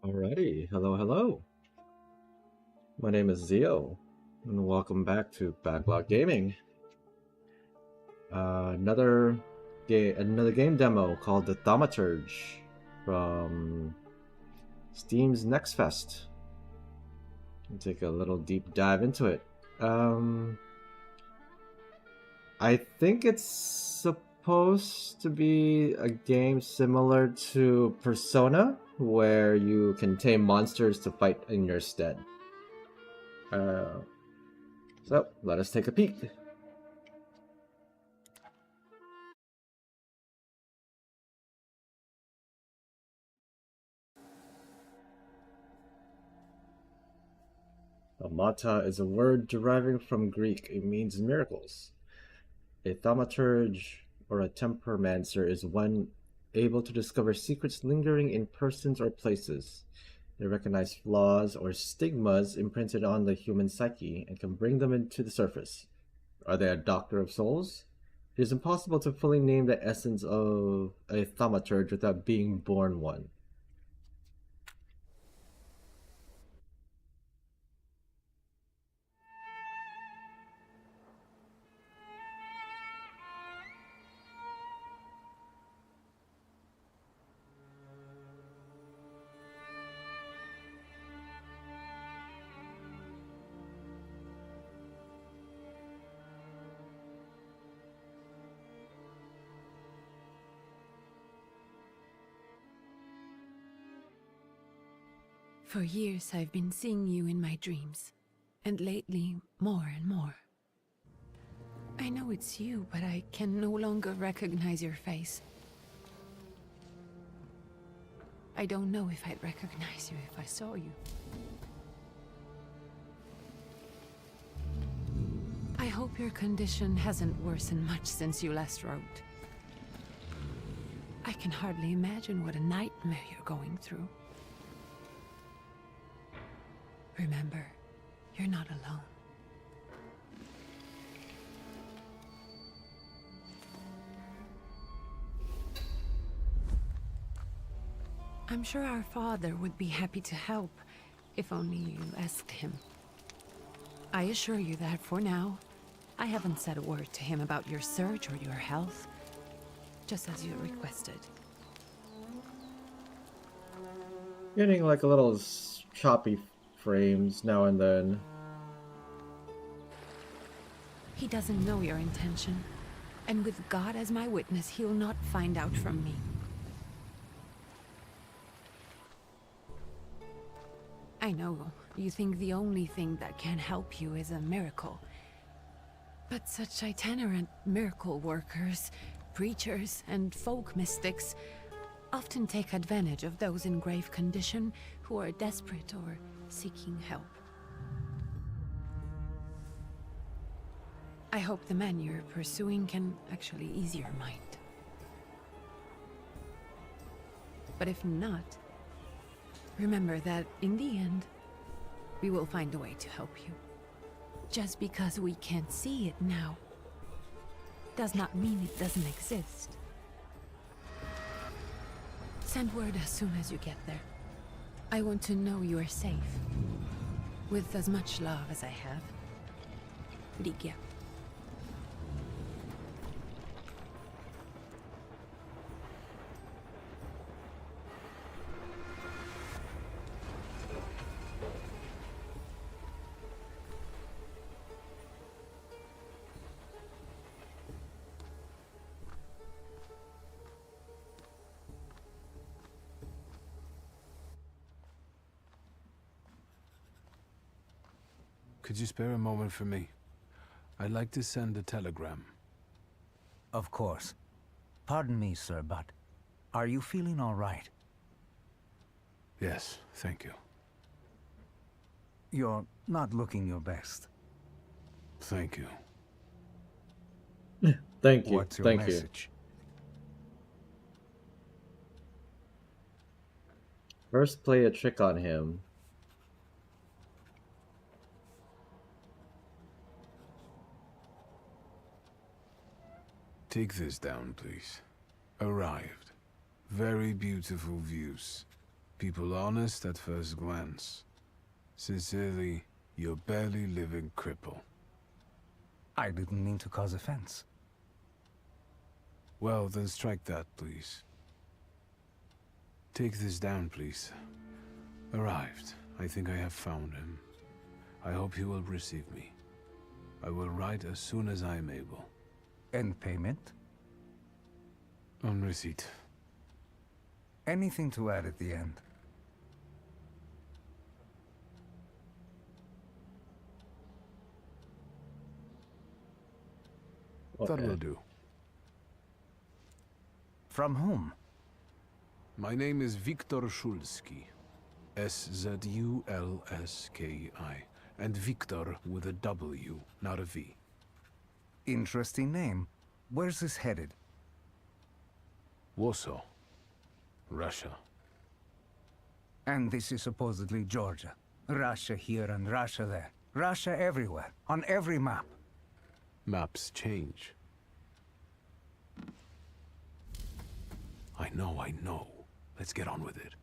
Alrighty, hello. My name is Zio, and welcome back to Backlog Gaming. Another game demo called the Thaumaturge from Steam's Nextfest. Take a little deep dive into it. I think it's supposed to be a game similar to Persona, where you can tame monsters to fight in your stead. So let us take a peek. Amata is a word deriving from Greek. It means miracles. A thaumaturge or a tempermancer is one able to discover secrets lingering in persons or places. They recognize flaws or stigmas imprinted on the human psyche and can bring them into the surface. Are they a doctor of souls? It is impossible to fully name the essence of a thaumaturge without being born one. For years I've been seeing you in my dreams, and lately more and more. I know it's you, but I can no longer recognize your face. I don't know if I'd recognize you if I saw you. I hope your condition hasn't worsened much since you last wrote. I can hardly imagine what a nightmare you're going through. Remember, you're not alone. I'm sure our father would be happy to help, if only you asked him. I assure you that for now, I haven't said a word to him about your search or your health, just as you requested. Getting like a little choppy frames now and then. He doesn't know your intention, and with God as my witness, he'll not find out from me. I know, you think the only thing that can help you is a miracle. But such itinerant miracle workers, preachers, and folk mystics often take advantage of those in grave condition who are desperate or seeking help. I hope the man you're pursuing can actually ease your mind. But if not, remember that in the end, we will find a way to help you. Just because we can't see it now, does not mean it doesn't exist. Send word as soon as you get there. I want to know you are safe. With as much love as I have. Ligia. Could you spare a moment for me? I'd like to send a telegram. Of course. Pardon me, sir, but are you feeling all right? Yes, thank you. You're not looking your best. Thank you. Thank you. What's your Thank you. message? First, play a trick on him. Take this down, please. Arrived. Very beautiful views. People honest at first glance. Sincerely, your barely living cripple. I didn't mean to cause offense. Well, then strike that, please. Take this down, please. Arrived. I think I have found him. I hope he will receive me. I will write as soon as I am able. And payment? On receipt. Anything to add at the end? That will do. From whom? My name is Viktor Szulski. S-Z-U-L-S-K-I. And Victor with a W, not a V. Interesting name. Where's this headed? Warsaw. Russia. And this is supposedly Georgia. Russia here and Russia there. Russia everywhere, on every map. Maps change. I know. Let's get on with it.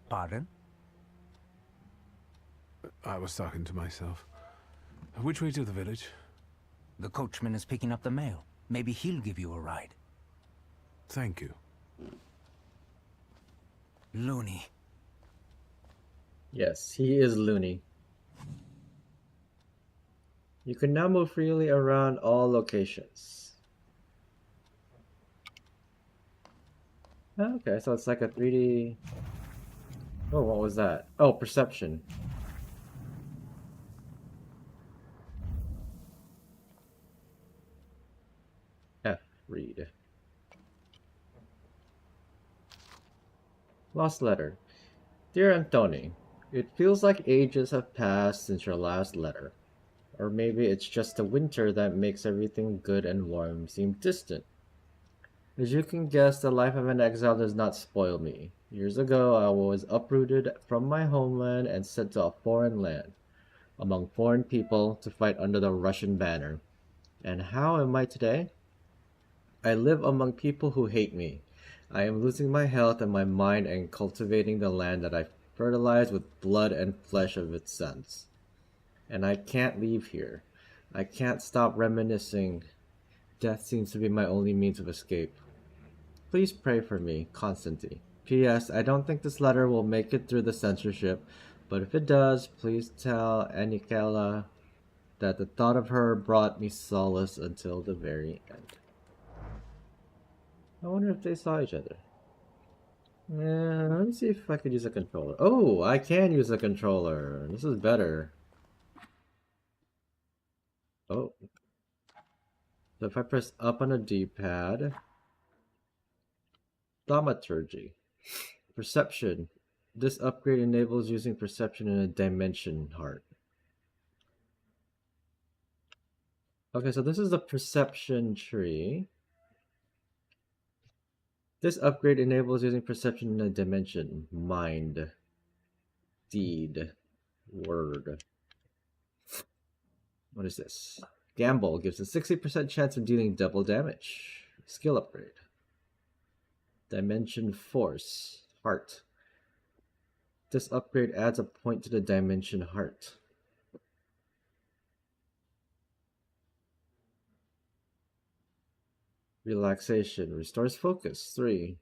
Pardon? I was talking to myself. Which way to the village? The coachman is picking up the mail. Maybe he'll give you a ride. Thank you. Loony. Yes, he is loony. You can now move freely around all locations. Okay, so it's like a 3D... Oh, what was that? Oh, perception. F, read. Lost letter. Dear Antoni, it feels like ages have passed since your last letter. Or maybe it's just the winter that makes everything good and warm seem distant. As you can guess, the life of an exile does not spoil me. Years ago, I was uprooted from my homeland and sent to a foreign land, among foreign people, to fight under the Russian banner. And how am I today? I live among people who hate me. I am losing my health and my mind and cultivating the land that I fertilized with blood and flesh of its sons. And I can't leave here. I can't stop reminiscing. Death seems to be my only means of escape. Please pray for me, Constantine. P.S. I don't think this letter will make it through the censorship, but if it does, please tell Anikela that the thought of her brought me solace until the very end. I wonder if they saw each other. Let me see if I could use a controller. Oh, I can use a controller. This is better. Oh. So if I press up on a D-pad, Thaumaturge. Perception. This upgrade enables using perception in a dimension heart. Okay, so this is the perception tree. This upgrade enables using perception in a dimension. Mind. Deed. Word. What is this? Gamble gives a 60% chance of dealing double damage. Skill upgrade. Dimension Force. Heart. This upgrade adds a point to the dimension heart. Relaxation. Restores focus. 3.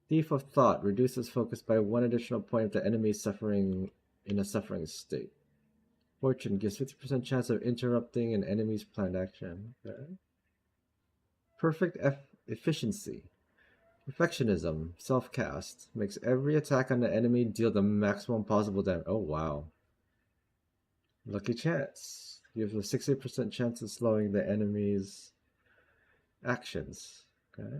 Thief of Thought. Reduces focus by 1 additional point if the enemy is suffering in a suffering state. Fortune gives 50% chance of interrupting an enemy's planned action. Okay. Perfect efficiency. Perfectionism. Self-cast. Makes every attack on the enemy deal the maximum possible damage. Oh, wow. Lucky chance. You have a 60% chance of slowing the enemy's actions. Okay.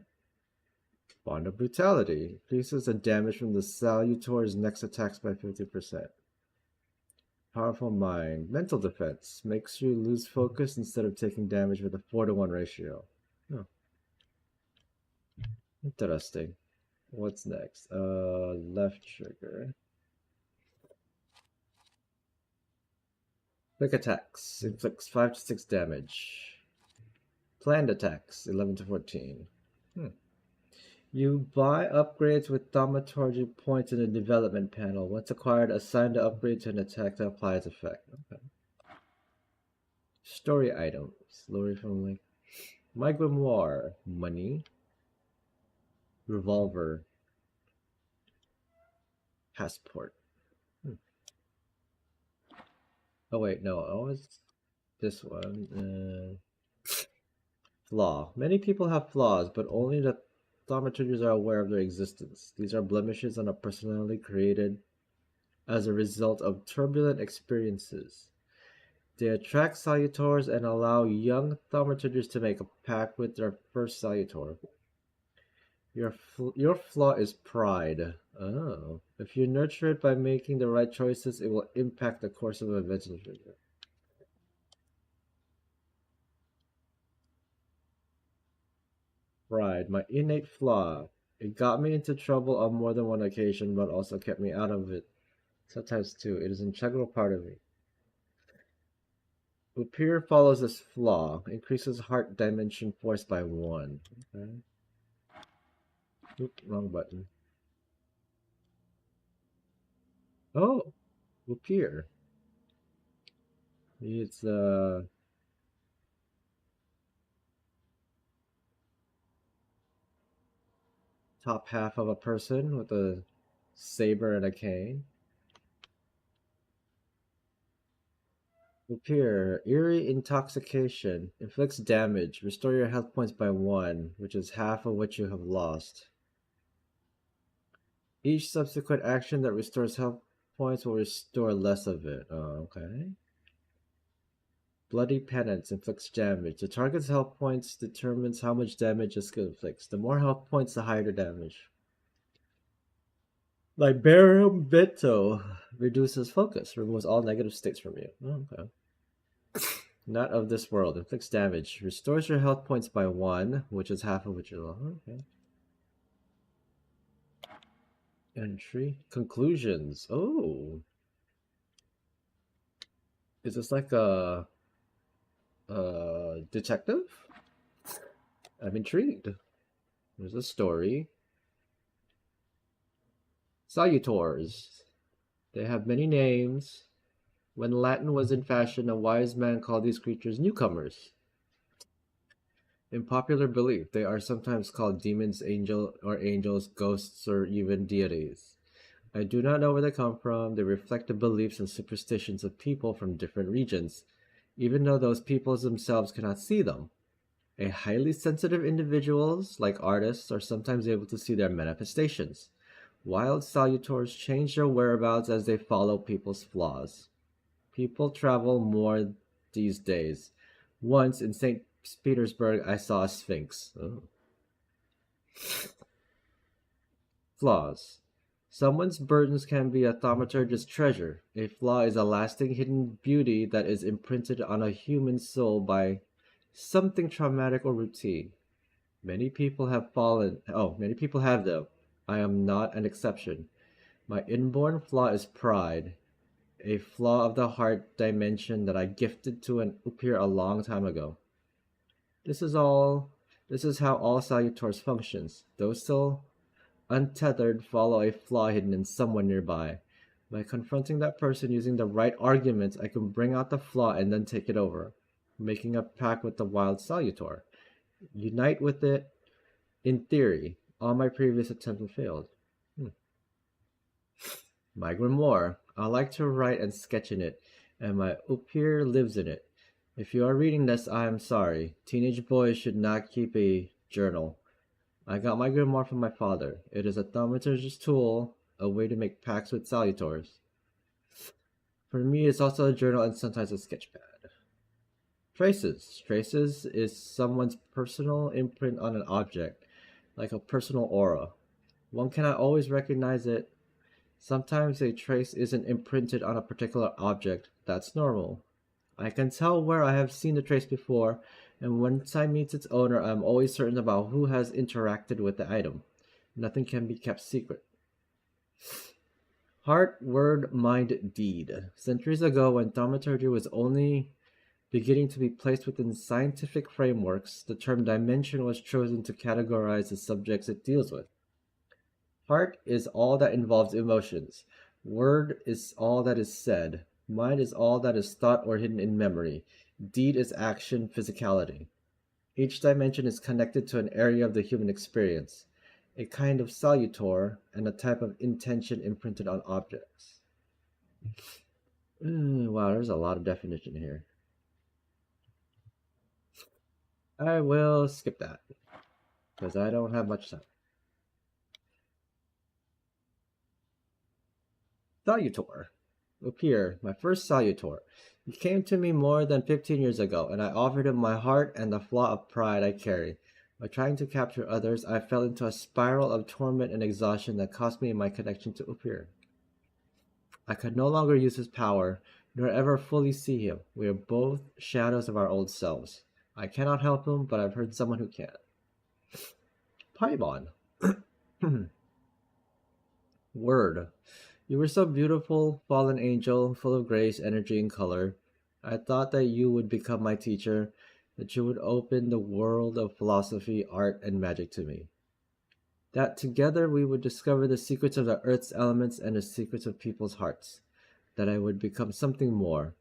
Bond of Brutality. Increases the damage from the Salutor's next attacks by 50%. Powerful Mind. Mental Defense. Makes you lose focus instead of taking damage with a 4-to-1 ratio. Oh. Interesting. What's next? Left trigger. Quick attacks. Inflicts 5 to 6 damage. Planned attacks, 11 to 14. You buy upgrades with Thaumaturge points in the development panel. Once acquired, assign the upgrade to an attack that applies effect. Okay. Story items. Lori from like My Grimoire. Money. Revolver. Passport. Oh wait, no. Oh, it's this one. Flaw. Many people have flaws, but only the thaumaturges are aware of their existence. These are blemishes on a personality created as a result of turbulent experiences. They attract salutors and allow young thaumaturges to make a pact with their first salutor. Your flaw is pride. Oh. If you nurture it by making the right choices, it will impact the course of events. Pride, my innate flaw. It got me into trouble on more than one occasion, but also kept me out of it. Sometimes too. It is an integral part of me. Upir follows this flaw. Increases heart dimension force by 1. Okay. Oop, wrong button. Oh, Upir. It's top half of a person with a saber and a cane. Upir, eerie intoxication. Inflicts damage. Restore your health points by 1, which is half of what you have lost. Each subsequent action that restores health points will restore less of it. Oh, okay. Bloody Penance inflicts damage. The target's health points determines how much damage a skill inflicts. The more health points, the higher the damage. Liberium Vito reduces focus. Removes all negative states from you. Oh, okay. Not of this world. Inflicts damage. Restores your health points by 1, which is half of what you lost. Okay. Entry. Conclusions. Oh. Is this like a detective? I'm intrigued. There's a story. Salutors. They have many names. When Latin was in fashion, a wise man called these creatures newcomers. In popular belief, they are sometimes called demons, angels, ghosts, or even deities. I do not know where they come from. They reflect the beliefs and superstitions of people from different regions, even though those peoples themselves cannot see them. A highly sensitive individuals, like artists, are sometimes able to see their manifestations. Wild salutors change their whereabouts as they follow people's flaws. People travel more these days. Once in St. Petersburg, I saw a sphinx. Oh. Flaws. Someone's burdens can be a thaumaturge's treasure. A flaw is a lasting hidden beauty that is imprinted on a human soul by something traumatic or routine. Many people have them. I am not an exception. My inborn flaw is pride, a flaw of the heart dimension that I gifted to an Upir a long time ago. This is how all salutors functions. Those still untethered follow a flaw hidden in someone nearby. By confronting that person using the right arguments, I can bring out the flaw and then take it over, making a pact with the wild salutor. Unite with it. In theory, all my previous attempts have failed. My grimoire. I like to write and sketch in it, and my Upir lives in it. If you are reading this, I am sorry. Teenage boys should not keep a journal. I got my grimoire from my father. It is a thaumaturge's tool, a way to make pacts with salutors. For me, it's also a journal and sometimes a sketchpad. Traces. Traces is someone's personal imprint on an object, like a personal aura. One cannot always recognize it. Sometimes a trace isn't imprinted on a particular object. That's normal. I can tell where I have seen the trace before, and once I meet its owner, I'm always certain about who has interacted with the item. Nothing can be kept secret. Heart, word, mind, deed. Centuries ago, when thaumaturgy was only Beginning to be placed within scientific frameworks, the term dimension was chosen to categorize the subjects it deals with. Heart is all that involves emotions. Word is all that is said. Mind is all that is thought or hidden in memory. Deed is action, physicality. Each dimension is connected to an area of the human experience, a kind of salutor, and a type of intention imprinted on objects. Wow, there's a lot of definition here. I will skip that, because I don't have much time. Salutor. Upir, my first salutor. He came to me more than 15 years ago, and I offered him my heart and the flaw of pride I carry. By trying to capture others, I fell into a spiral of torment and exhaustion that cost me my connection to Upir. I could no longer use his power, nor ever fully see him. We are both shadows of our old selves. I cannot help him, but I've heard someone who can. Paimon. Word. You were so beautiful, fallen angel, full of grace, energy, and color. I thought that you would become my teacher, that you would open the world of philosophy, art, and magic to me. That together we would discover the secrets of the earth's elements and the secrets of people's hearts. That I would become something more.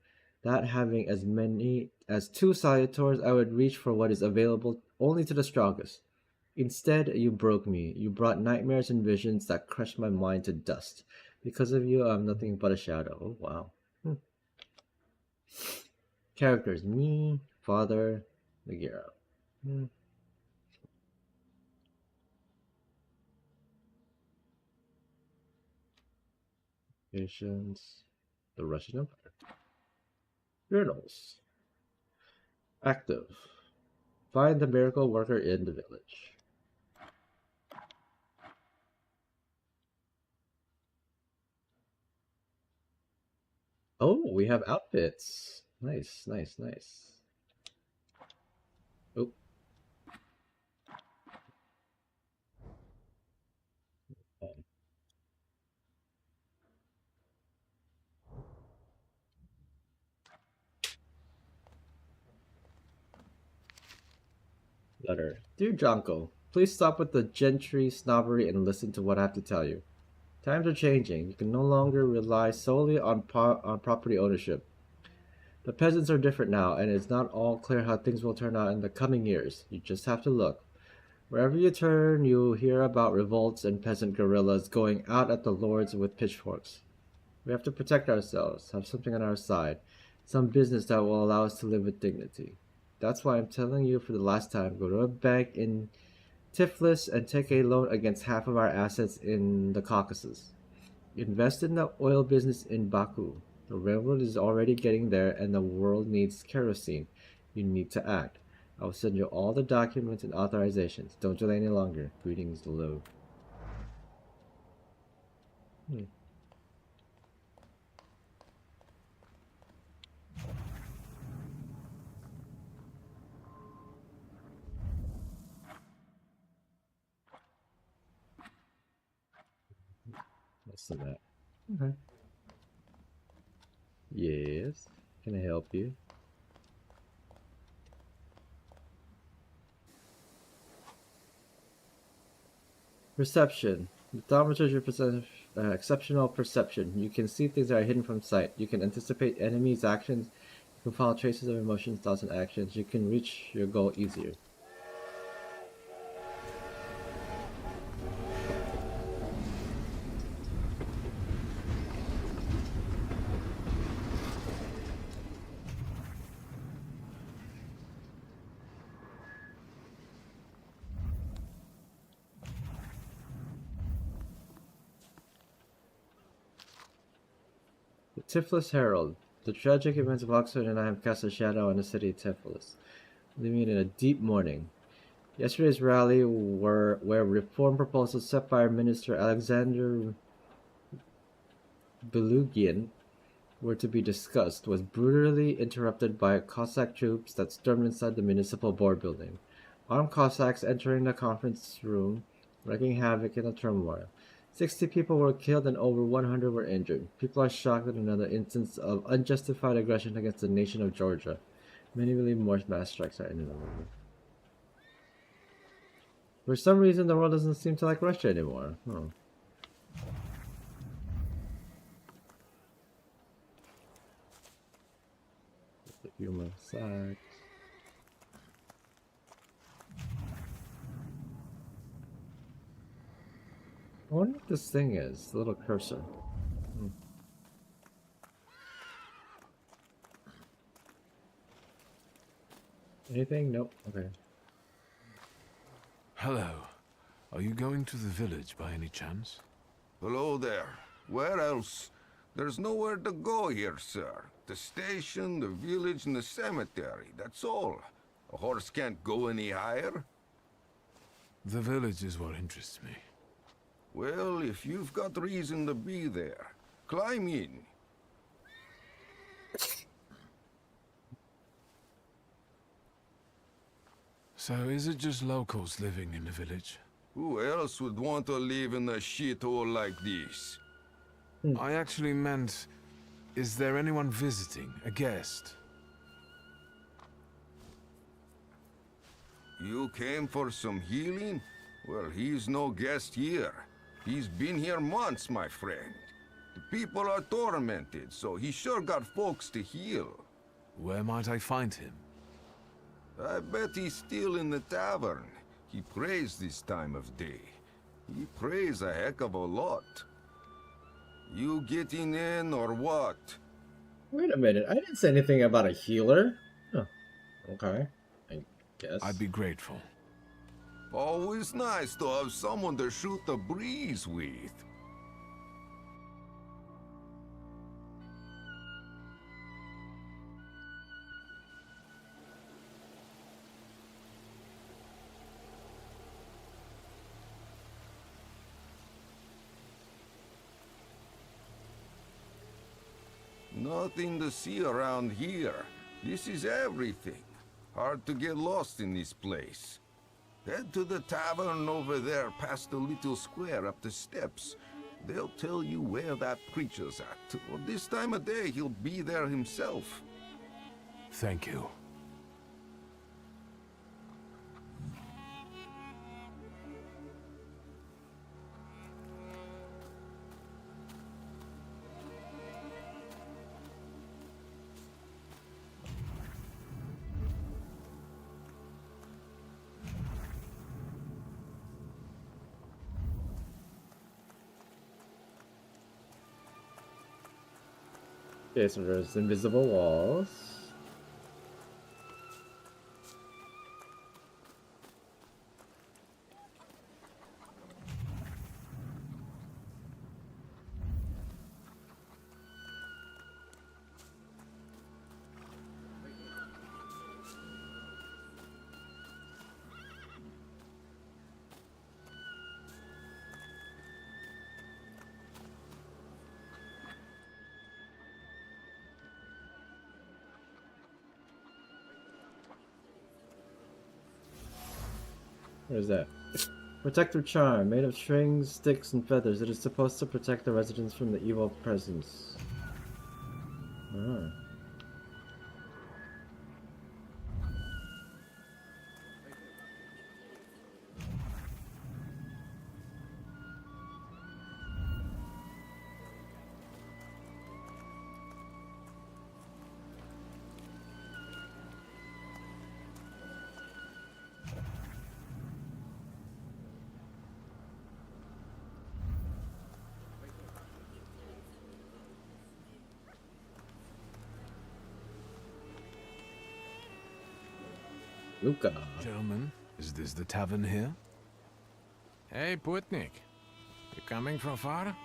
That having as many as 2 salutors, I would reach for what is available only to the strongest. Instead, you broke me. You brought nightmares and visions that crushed my mind to dust. Because of you, I'm nothing but a shadow. Oh, wow. Characters: me, father, Nagiro. Patience, the Russian Empire. Journals. Active. Find the miracle worker in the village. Oh, we have outfits. Nice, nice, nice. Oh. Letter. Dear Jonko, please stop with the gentry snobbery and listen to what I have to tell you. Times are changing. You can no longer rely solely on property ownership. The peasants are different now, and it's not all clear how things will turn out in the coming years. You just have to look. Wherever you turn, you hear about revolts and peasant guerrillas going out at the lords with pitchforks. We have to protect ourselves, have something on our side, some business that will allow us to live with dignity. That's why I'm telling you for the last time, go to a bank in Tiflis and take a loan against half of our assets in the Caucasus. Invest in the oil business in Baku. The railroad is already getting there and the world needs kerosene. You need to act. I will send you all the documents and authorizations. Don't delay any longer. Greetings, Lou. Let's do that. Okay. Yes. Can I help you? Perception. The Thaumaturge represents exceptional perception. You can see things that are hidden from sight. You can anticipate enemies' actions. You can follow traces of emotions, thoughts, and actions. You can reach your goal easier. The Tiflis Herald. The tragic events of Oxford and I have cast a shadow on the city of Tiflis, leaving it in a deep mourning. Yesterday's rally, where reform proposals set by our Minister Alexander Belugian were to be discussed, was brutally interrupted by Cossack troops that stormed inside the municipal board building. Armed Cossacks entering the conference room, wreaking havoc in the turmoil. 60 people were killed and over 100 were injured. People are shocked at another instance of unjustified aggression against the nation of Georgia. Many believe more mass strikes are inevitable. For some reason, the world doesn't seem to like Russia anymore. Oh. A few more sides. I wonder what this thing is. The little cursor. Hmm. Anything? Nope. Okay. Hello. Are you going to the village by any chance? Hello there. Where else? There's nowhere to go here, sir. The station, the village, and the cemetery. That's all. A horse can't go any higher. The village is what interests me. Well, if you've got reason to be there, climb in. So is it just locals living in the village? Who else would want to live in a shithole like this? I actually meant, is there anyone visiting, a guest? You came for some healing? Well, he's no guest here. He's been here months, my friend. The people are tormented, so he sure got folks to heal. Where might I find him? I bet he's still in the tavern. He prays this time of day. He prays a heck of a lot. You getting in or what? Wait a minute. I didn't say anything about a healer. Oh, okay. I guess. I'd be grateful. Always nice to have someone to shoot the breeze with. Nothing to see around here. This is everything. Hard to get lost in this place. Head to the tavern over there past the little square up the steps. They'll tell you where that preacher's at. Or this time of day, he'll be there himself. Thank you. Okay, so there's invisible walls. What is that? Protective charm, made of strings, sticks, and feathers. It is supposed to protect the residents from the evil presence. Ah. Luca. Gentlemen, is this the tavern here? Hey, Putnik. You coming from far?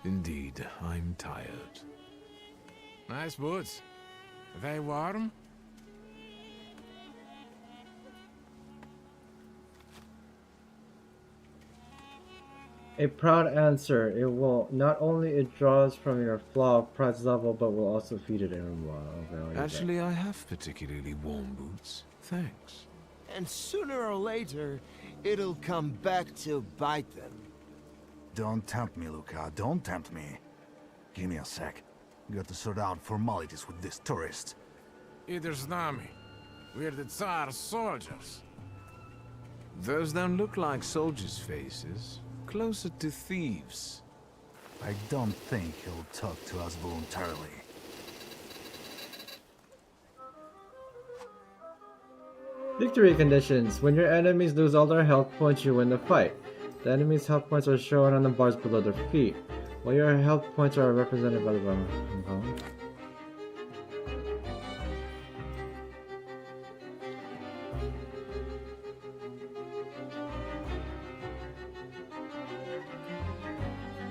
Indeed, I'm tired. Nice boots. Are they warm? A proud answer. It will not only it draws from your flaw prize level, but will also feed it in a while. Okay, I'll use that. Actually, I have particularly warm boots. Thanks. And sooner or later, it'll come back to bite them. Don't tempt me, Luca. Don't tempt me. Give me a sec. Got to sort out formalities with this tourist. Either's Nami. We're the Tsar's soldiers. Those don't look like soldiers' faces. Closer to thieves. I don't think he'll talk to us voluntarily. Victory conditions. When your enemies lose all their health points, you win the fight. The enemy's health points are shown on the bars below their feet, while your health points are represented by the bottom.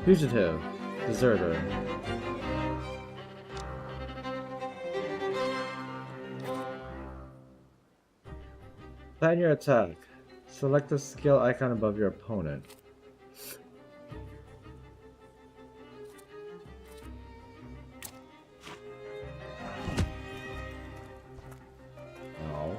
Fugitive. Deserter. Plan your attack. Select the skill icon above your opponent. No.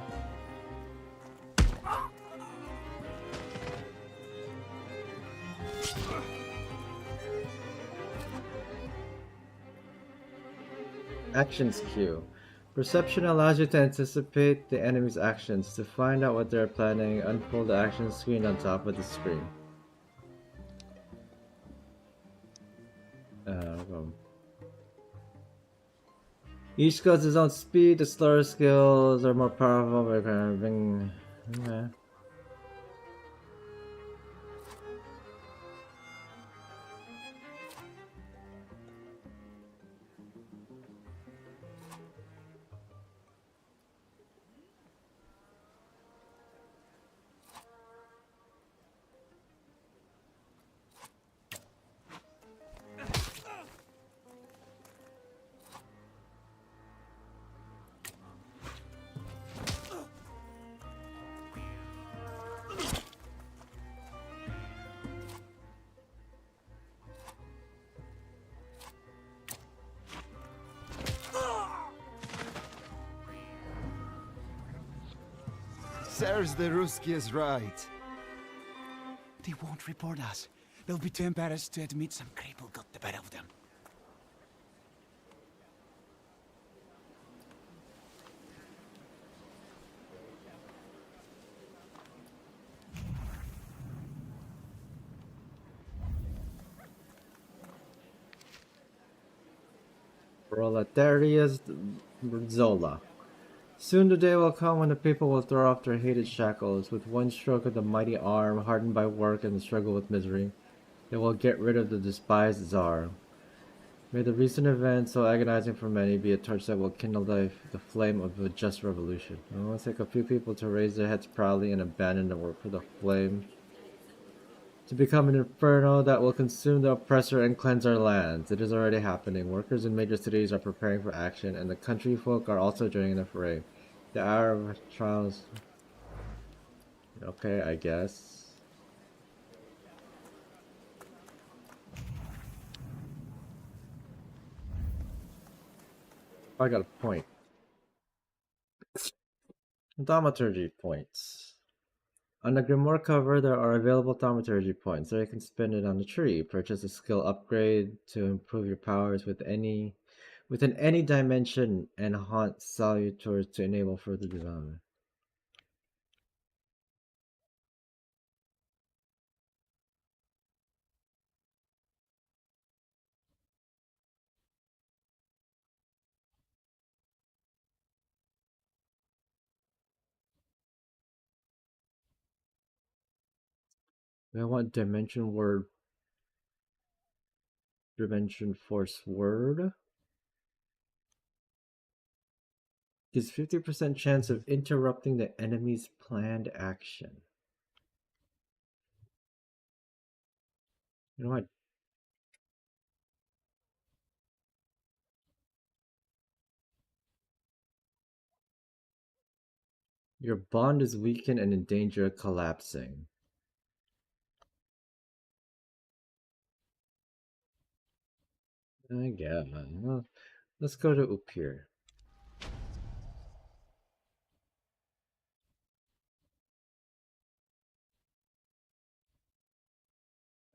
Actions queue. Perception allows you to anticipate the enemy's actions. To find out what they're planning, unfold the action screen on top of the screen. Each skill has its own speed. The slower skills are more powerful by grabbing. Okay. Serge the Ruski is right. They won't report us. They'll be too embarrassed to admit some cripple got the better of them. Proletaria's Zola. Soon the day will come when the people will throw off their hated shackles. With one stroke of the mighty arm, hardened by work and the struggle with misery, they will get rid of the despised Tsar. May the recent events, so agonizing for many, be a torch that will kindle the flame of a just revolution. It will take a few people to raise their heads proudly and abandon the work for the flame to become an inferno that will consume the oppressor and cleanse our lands. It is already happening. Workers in major cities are preparing for action, and the country folk are also joining the fray. The hour of trials. Okay, I guess. I got a point. Thaumaturge points. On the Grimoire cover, there are available Thaumaturge points, so you can spend it on the tree. Purchase a skill upgrade to improve your powers within any dimension, and haunt Salutors to enable further development. I want Dimension Force Word. Gives 50% chance of interrupting the enemy's planned action. You know what? Your bond is weakened and in danger of collapsing. I guess. Well, let's go to Upir.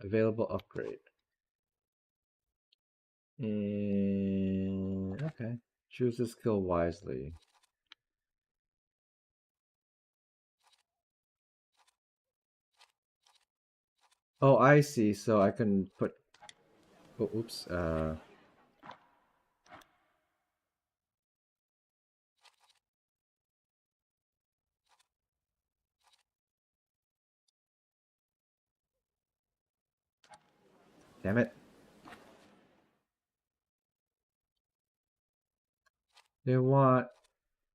Available upgrade. Okay. Choose a skill wisely. Oh, I see. So I can put. Oh, oops. Damn it. They want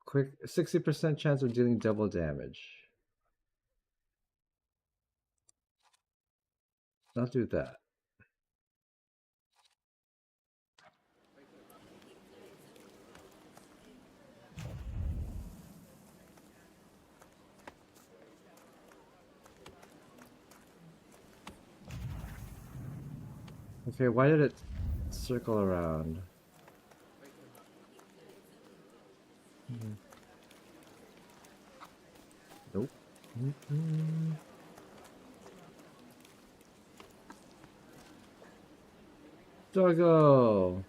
quick 60% chance of dealing double damage. I'll do that. Okay, why did it circle around? Nope. Doggo!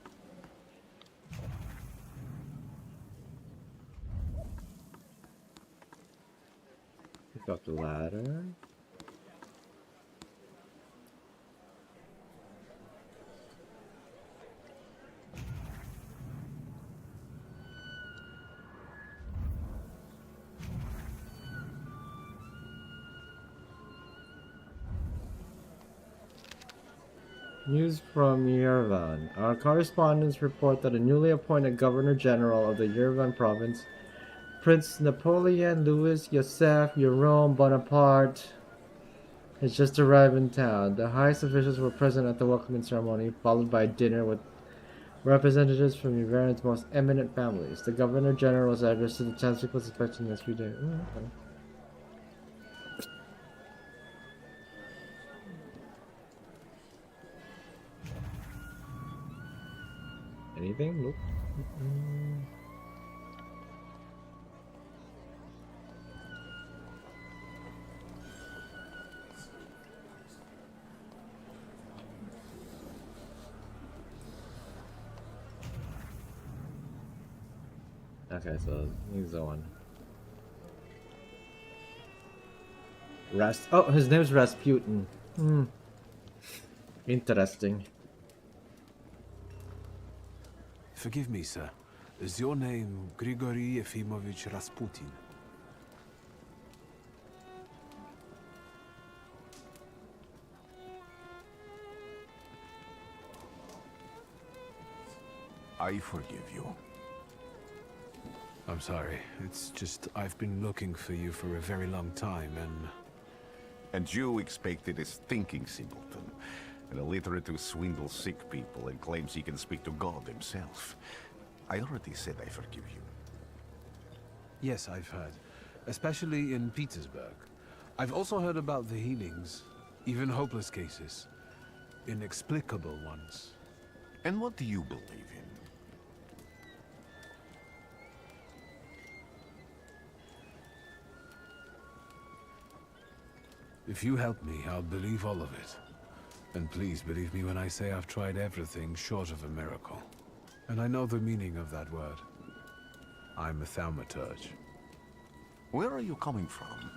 Pick up the ladder. News from Yerevan. Our correspondents report that a newly appointed Governor General of the Yerevan province, Prince Napoleon Louis Joseph Jerome Bonaparte, has just arrived in town. The highest officials were present at the welcoming ceremony, followed by a dinner with representatives from Yerevan's most eminent families. The Governor General was addressed to the Chancellor was expecting yesterday. Okay. Anything? Nope. Okay, so he's the one. Oh, his name's Rasputin. Interesting. Forgive me, sir. Is your name Grigory Efimovich Rasputin? I forgive you. I'm sorry. It's just I've been looking for you for a very long time, and... And you expected a stinking simpleton, an illiterate who swindles sick people and claims he can speak to God himself. I already said I forgive you. Yes, I've heard. Especially in Petersburg. I've also heard about the healings, even hopeless cases. Inexplicable ones. And what do you believe in? If you help me, I'll believe all of it. And please believe me when I say I've tried everything short of a miracle. And I know the meaning of that word. I'm a Thaumaturge. Where are you coming from?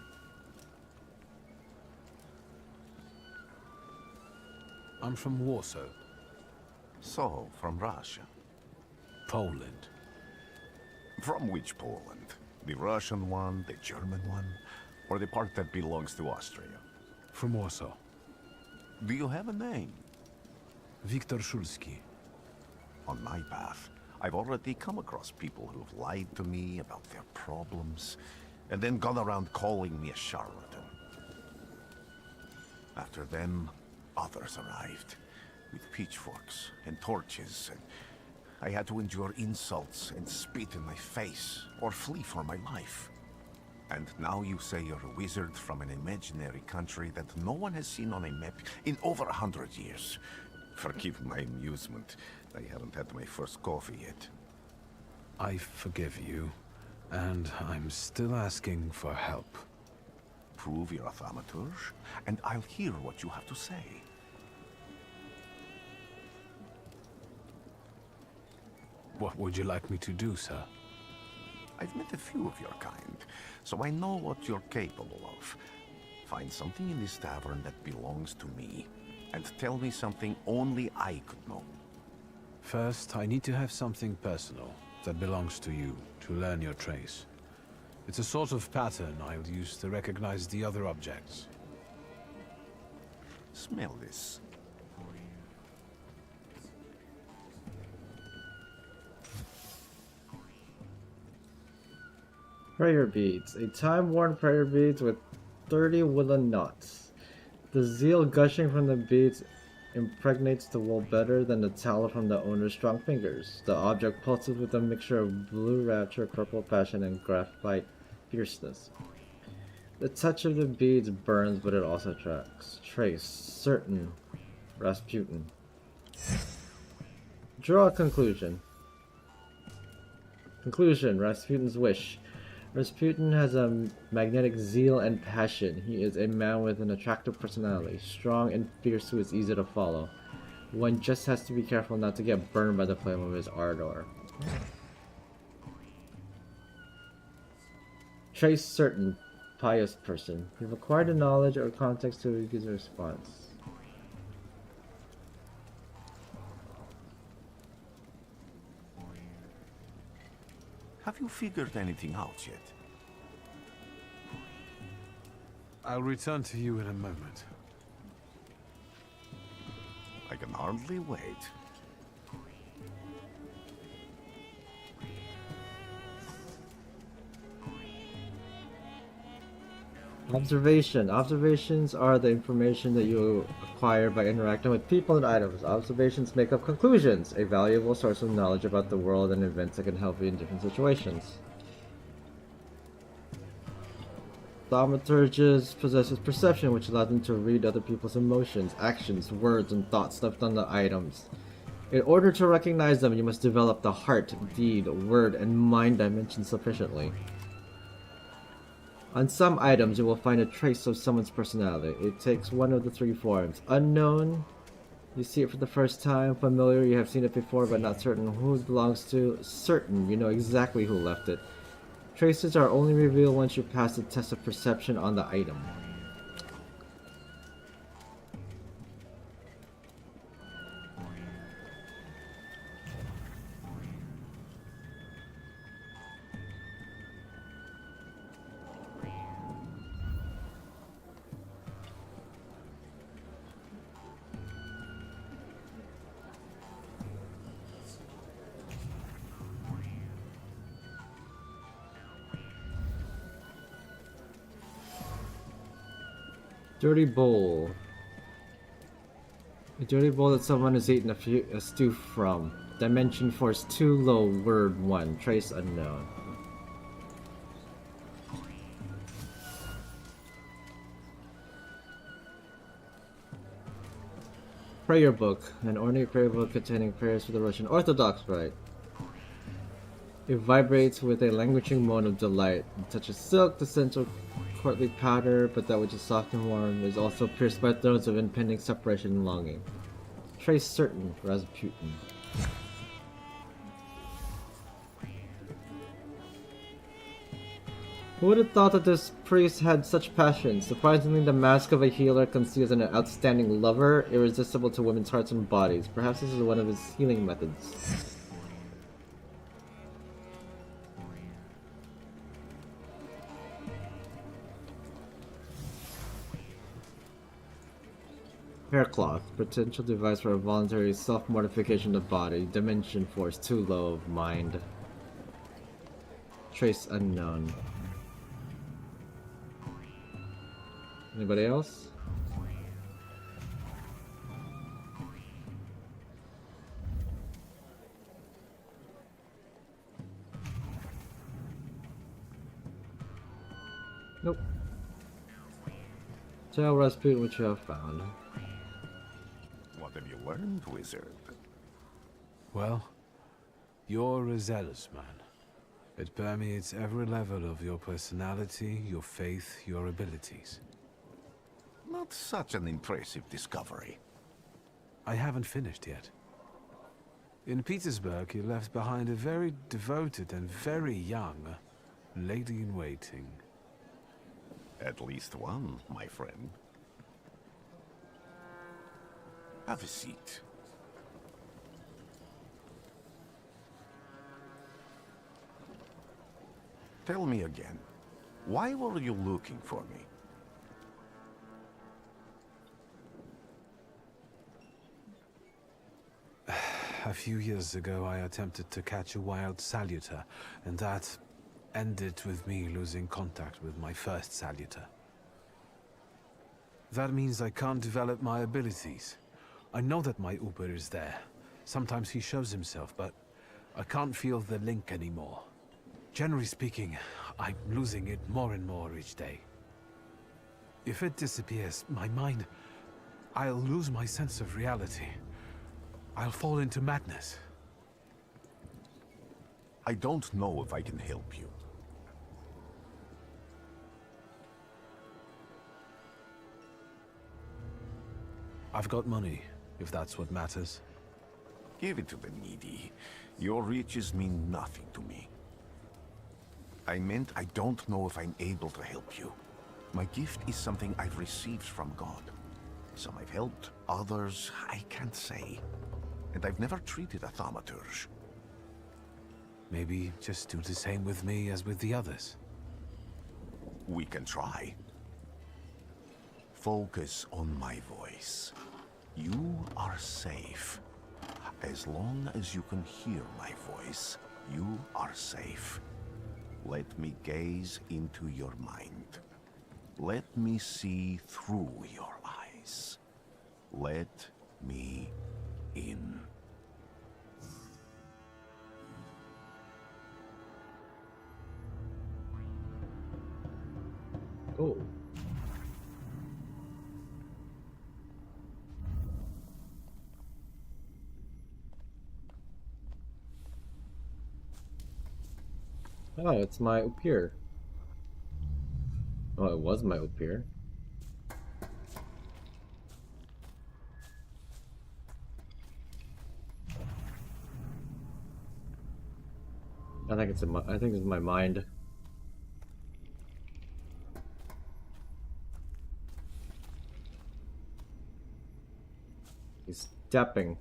I'm from Warsaw. So, from Russia. Poland. From which Poland? The Russian one, the German one, or the part that belongs to Austria? From Warsaw. Do you have a name? Viktor Szulski. On my path, I've already come across people who've lied to me about their problems, and then gone around calling me a charlatan. After them, others arrived, with pitchforks and torches, and I had to endure insults and spit in my face, or flee for my life. And now you say you're a wizard from an imaginary country that no one has seen on a map in over 100 years. Forgive my amusement. I haven't had my first coffee yet. I forgive you, and I'm still asking for help. Prove you're a Thaumaturge, and I'll hear what you have to say. What would you like me to do, sir? I've met a few of your kind, so I know what you're capable of. Find something in this tavern that belongs to me, and tell me something only I could know. First, I need to have something personal that belongs to you to learn your trace. It's a sort of pattern I'll use to recognize the other objects. Smell this. Prayer beads. A time-worn prayer beads with 30 wooden knots. The zeal gushing from the beads impregnates the wool better than the tallow from the owner's strong fingers. The object pulses with a mixture of blue rapture, purple passion, and graphite fierceness. The touch of the beads burns, but it also attracts. Trace. Certain. Rasputin. Draw a conclusion. Conclusion. Rasputin's wish. Rasputin has a magnetic zeal and passion. He is a man with an attractive personality, strong and fierce who is easy to follow. One just has to be careful not to get burned by the flame of his ardor. Trace certain, pious person. You've acquired the knowledge or context to give a response. Have you figured anything out yet? I'll return to you in a moment. I can hardly wait. Observation. Observations are the information that you acquire by interacting with people and items. Observations make up conclusions, a valuable source of knowledge about the world and events that can help you in different situations. Thaumaturges possesses perception, which allows them to read other people's emotions, actions, words, and thoughts left on the items. In order to recognize them, you must develop the heart, deed, word, and mind dimensions sufficiently. On some items, you will find a trace of someone's personality. It takes one of the three forms. Unknown, you see it for the first time. Familiar, you have seen it before but not certain who it belongs to. Certain, you know exactly who left it. Traces are only revealed once you pass the test of perception on the item. Dirty bowl. A dirty bowl that someone has eaten a stew from. Dimension force 2 low, word 1. Trace unknown. Prayer book. An ornate prayer book containing prayers for the Russian Orthodox Rite. It vibrates with a languishing moan of delight. It touches silk, the scent of courtly powder, but that which is soft and warm is also pierced by throes of impending separation and longing. Trace certain, Rasputin. Who would have thought that this priest had such passion? Surprisingly, the mask of a healer conceals an outstanding lover, irresistible to women's hearts and bodies. Perhaps this is one of his healing methods. Haircloth, potential device for a voluntary self-mortification of body. Dimension force too low of mind. Trace unknown. Anybody else? Nope. Tell Rasputin what you have found. What have you learned, wizard? Well, you're a zealous man. It permeates every level of your personality, your faith, your abilities. Not such an impressive discovery. I haven't finished yet. In Petersburg, you left behind a very devoted and very young lady-in-waiting. At least one, my friend. Have a seat. Tell me again, why were you looking for me? A few years ago, I attempted to catch a wild saluter, and that ended with me losing contact with my first saluter. That means I can't develop my abilities. I know that my Uber is there. Sometimes he shows himself, but I can't feel the link anymore. Generally speaking, I'm losing it more and more each day. If it disappears, my mind... I'll lose my sense of reality. I'll fall into madness. I don't know if I can help you. I've got money, if that's what matters. Give it to the needy. Your riches mean nothing to me. I meant I don't know if I'm able to help you. My gift is something I've received from God. Some I've helped, others I can't say. And I've never treated a Thaumaturge. Maybe just do the same with me as with the others. We can try. Focus on my voice. You are safe. As long as you can hear my voice, you are safe. Let me gaze into your mind. Let me see through your eyes. Let me in. Oh. Oh, it's my Upir. Oh, it was my Upir. I think it's my mind. He's stepping.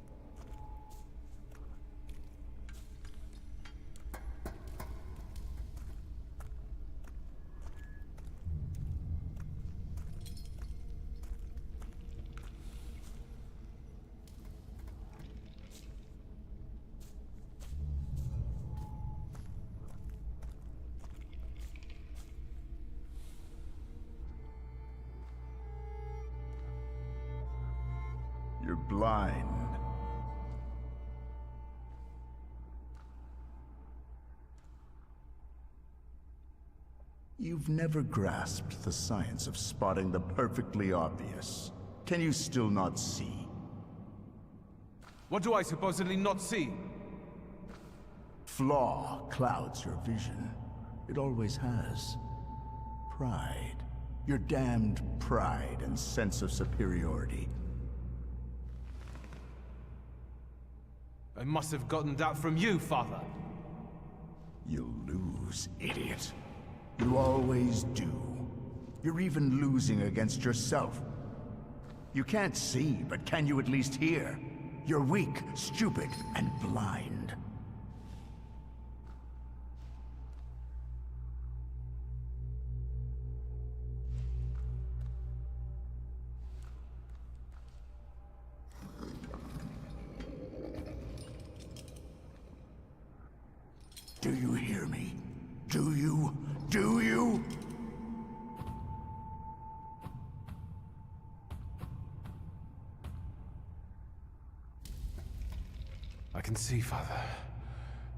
You're blind. You've never grasped the science of spotting the perfectly obvious. Can you still not see? What do I supposedly not see? Flaw clouds your vision. It always has. Pride. Your damned pride and sense of superiority. I must have gotten that from you, Father. You'll lose, idiot. You always do. You're even losing against yourself. You can't see, but can you at least hear? You're weak, stupid, and blind. Do you hear me? Do you? Do you? I can see, Father.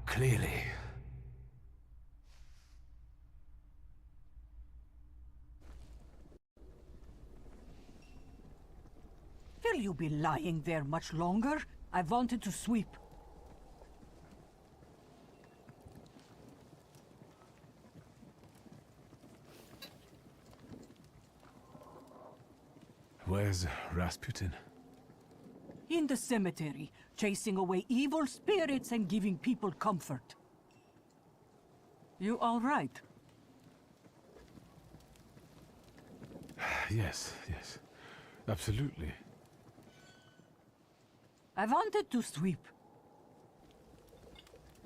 Clearly. Will you be lying there much longer? I wanted to sweep. Where's Rasputin? In the cemetery, chasing away evil spirits and giving people comfort. You all right? Yes, yes. Absolutely. I wanted to sweep.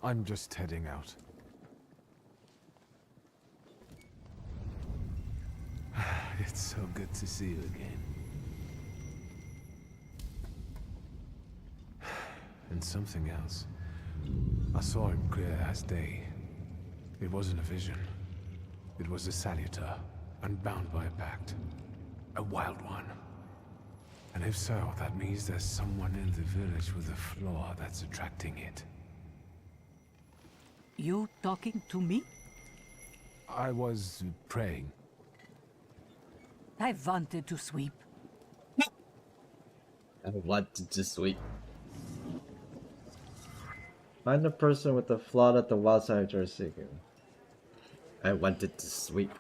I'm just heading out. It's so good to see you again. And something else. I saw him clear as day. It wasn't a vision. It was a saluter, unbound by a pact. A wild one. And if so, that means there's someone in the village with a flaw that's attracting it. You talking to me? I was praying. I wanted to sweep. I wanted to sweep. Find the person with the flaw that the wild side are seeking. I wanted to sweep.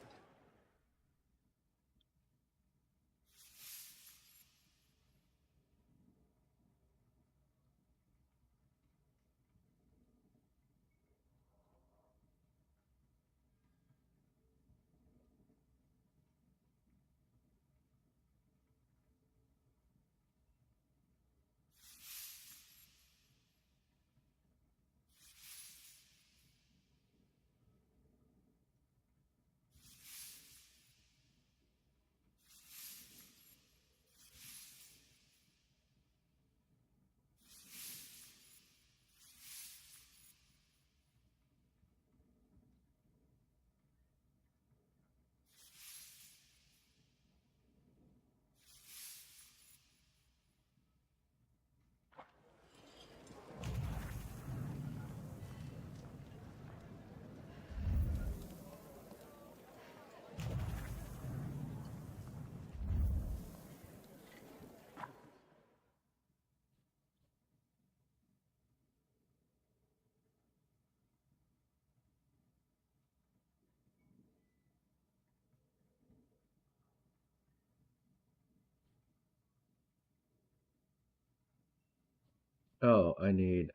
Oh, I need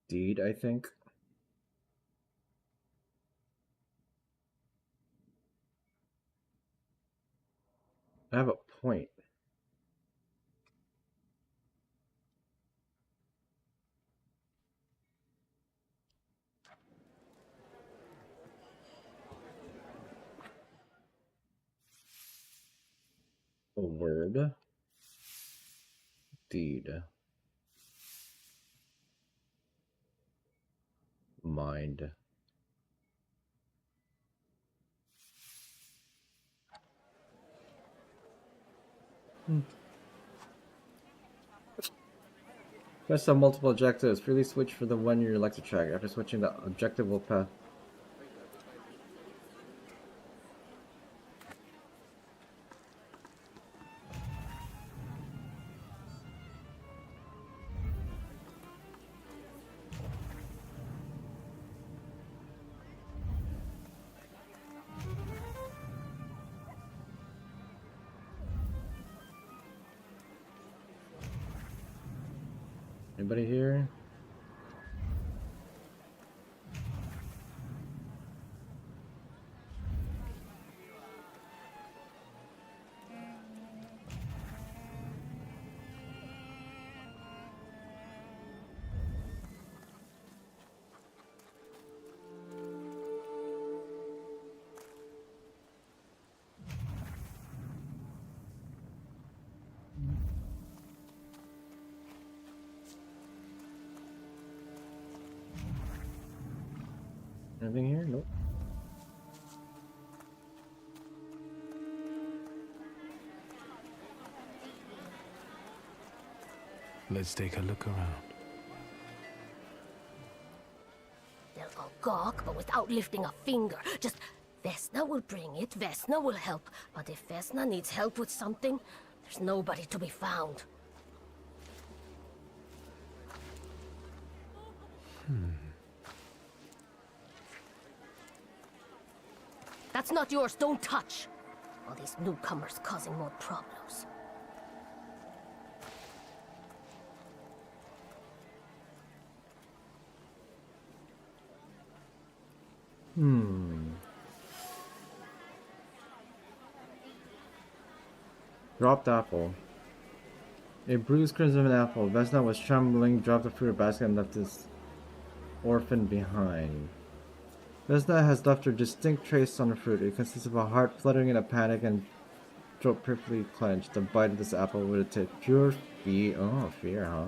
deed, I think. I have a point. A word. Deed. Mind. Press on multiple objectives. Freely switch for the one you like to track. After switching, the objective will pass. Anybody here? Anything here? Nope. Let's take a look around. They'll go gawk, but without lifting a finger. Just, Vesna will bring it, Vesna will help. But if Vesna needs help with something, there's nobody to be found. That's not yours, don't touch! All these newcomers causing more problems. Dropped apple. A bruised crimson apple. Vesna was trembling, dropped the fruit basket, and left his orphan behind. Vesna has left her distinct trace on the fruit. It consists of a heart fluttering in a panic and throat perfectly clenched. The bite of this apple would take pure fear. Oh, fear, huh?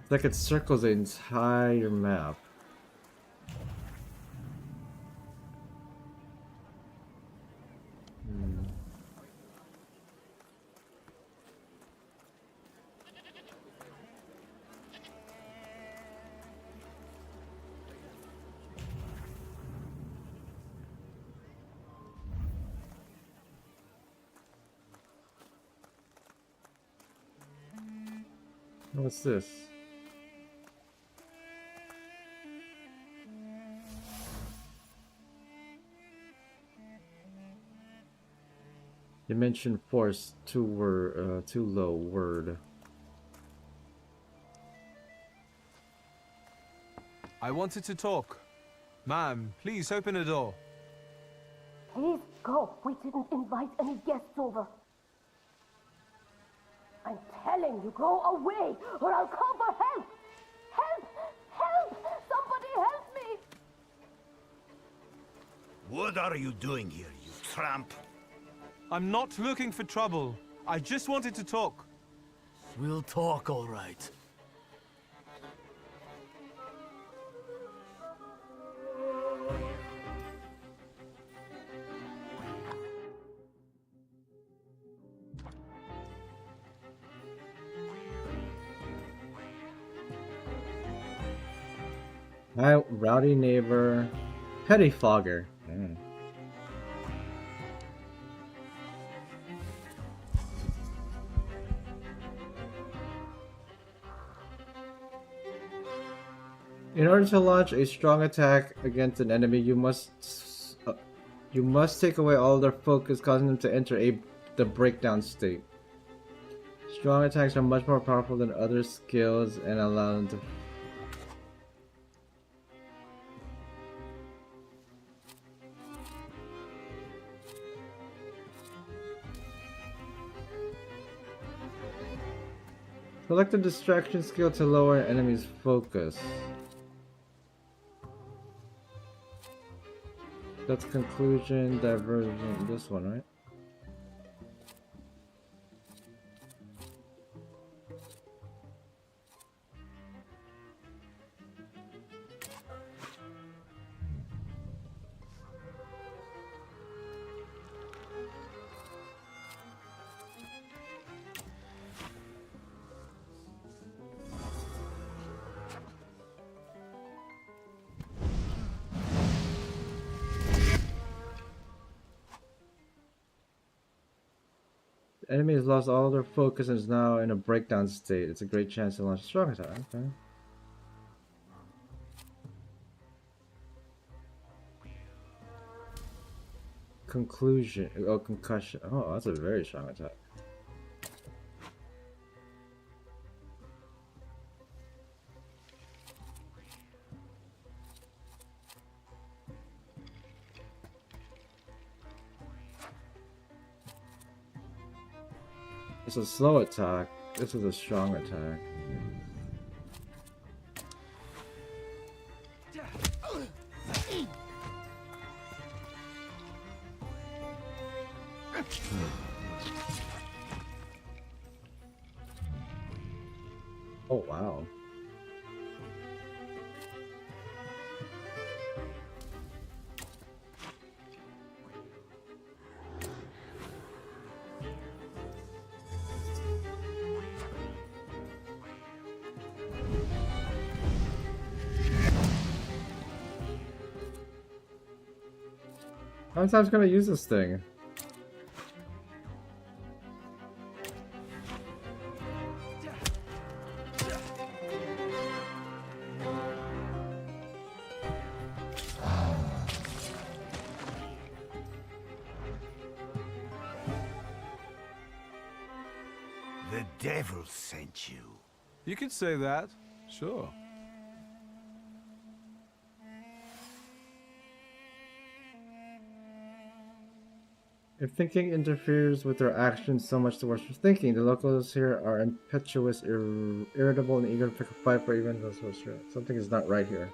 It's like it circles the entire map. What's this? Dimension force, too low word. I wanted to talk. Ma'am, please open the door. Please go. We didn't invite any guests over. I'm telling you, go away, or I'll call for help. Help! Help! Somebody help me! What are you doing here, you tramp? I'm not looking for trouble. I just wanted to talk. We'll talk, all right. My rowdy neighbor, petty fogger. In order to launch a strong attack against an enemy, you must take away all their focus, causing them to enter the breakdown state. Strong attacks are much more powerful than other skills and allow them to. Select a distraction skill to lower an enemy's focus. That's conclusion, diversion, this one, right? The enemy has lost all their focus and is now in a breakdown state. It's a great chance to launch a strong attack. Okay. Conclusion. Oh, concussion. Oh, that's a very strong attack. It's a slow attack. This is a strong attack. Oh, wow. How many times can I use this thing? devil sent you. You could say that, sure. If thinking interferes with their actions, so much the worse for thinking. The locals here are impetuous, irritable, and eager to pick a fight for even those who are sure. Something is not right here.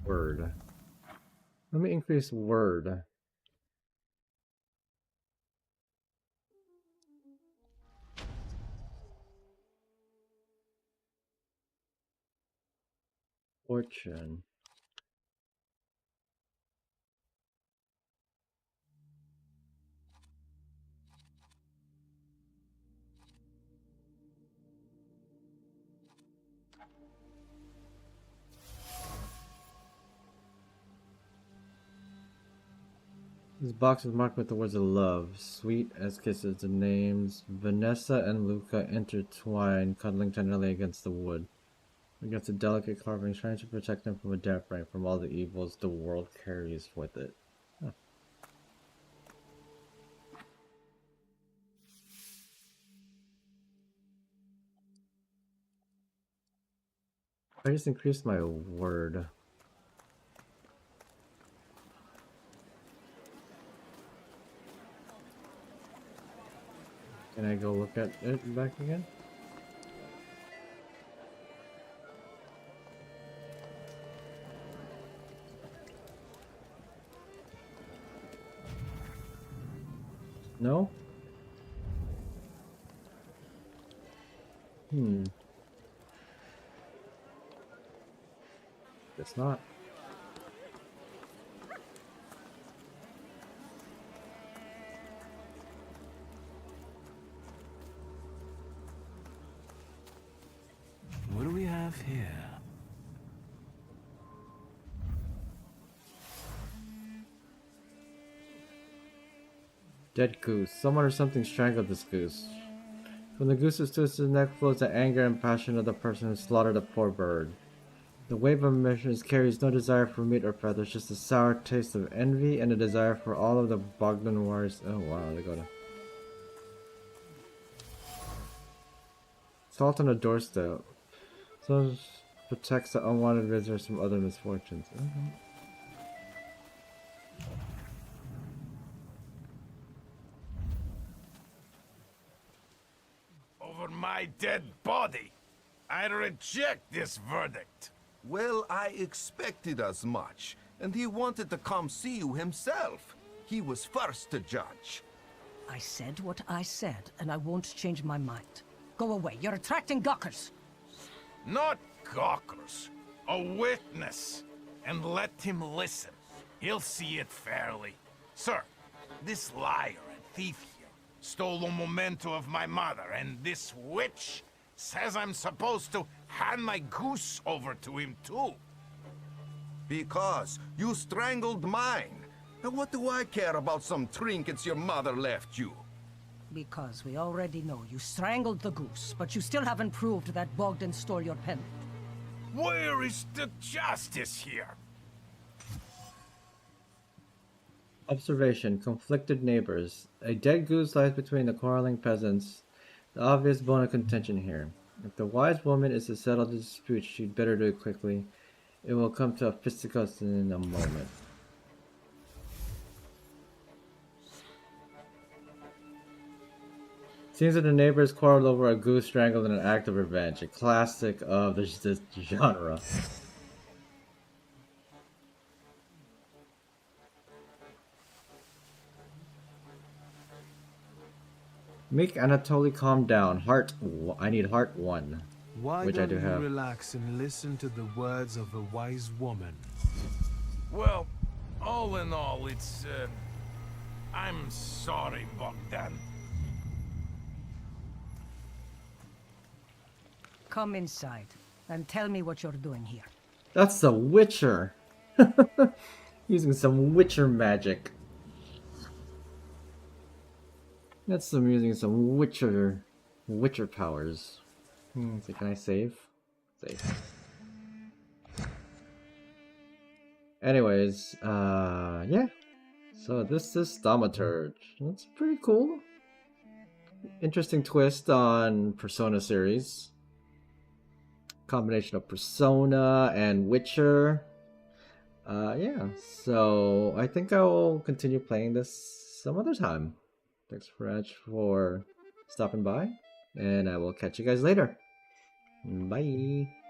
Word. Let me increase word. Fortune. This box is marked with the words of love. Sweet as kisses. The names Vanessa and Luca intertwine, cuddling tenderly against the wood. Against the delicate carvings, trying to protect them from a damp rain, from all the evils the world carries with it. Huh. I just increased my word. Can I go look at it back again? No? Guess not. What do we have here? Dead goose. Someone or something strangled this goose. From the goose's twisted neck flows the anger and passion of the person who slaughtered a poor bird. The wave of emissions carries no desire for meat or feathers, just a sour taste of envy and a desire for all of the Bogdan warriors. Oh wow, they go to salt on a doorstep. So protects the unwanted visitors from other misfortunes. Over my dead body. I reject this verdict. Well, I expected as much, and he wanted to come see you himself. He was first to judge. I said what I said, and I won't change my mind. Go away. You're attracting gawkers. Not gawkers. A witness. And let him listen. He'll see it fairly. Sir, this liar and thief here stole a memento of my mother, and this witch says I'm supposed to hand my goose over to him too. Because you strangled mine. And what do I care about some trinkets your mother left you? Because we already know you strangled the goose, but you still haven't proved that Bogdan stole your pendant. Where is the justice here? Observation. Conflicted neighbors. A dead goose lies between the quarreling peasants. The obvious bone of contention here. If the wise woman is to settle the dispute, she'd better do it quickly. It will come to a fisticuffs in a moment. Seems that the neighbors quarreled over a goose strangled in an act of revenge. A classic of this genre. Make Anatoly calm down. I need heart 1. Why which don't I do you have. relax and listen to the words of a wise woman? Well, all in all, it's, I'm sorry, Bogdan. Come inside and tell me what you're doing here. That's the Witcher. Using some Witcher magic. That's using some Witcher powers. So can I save? Save. Anyways, yeah. So this is Thaumaturge. That's pretty cool. Interesting twist on Persona series. Combination of Persona and Witcher. Yeah, so I think I'll continue playing this some other time. Thanks very much for stopping by, and I will catch you guys later. Bye.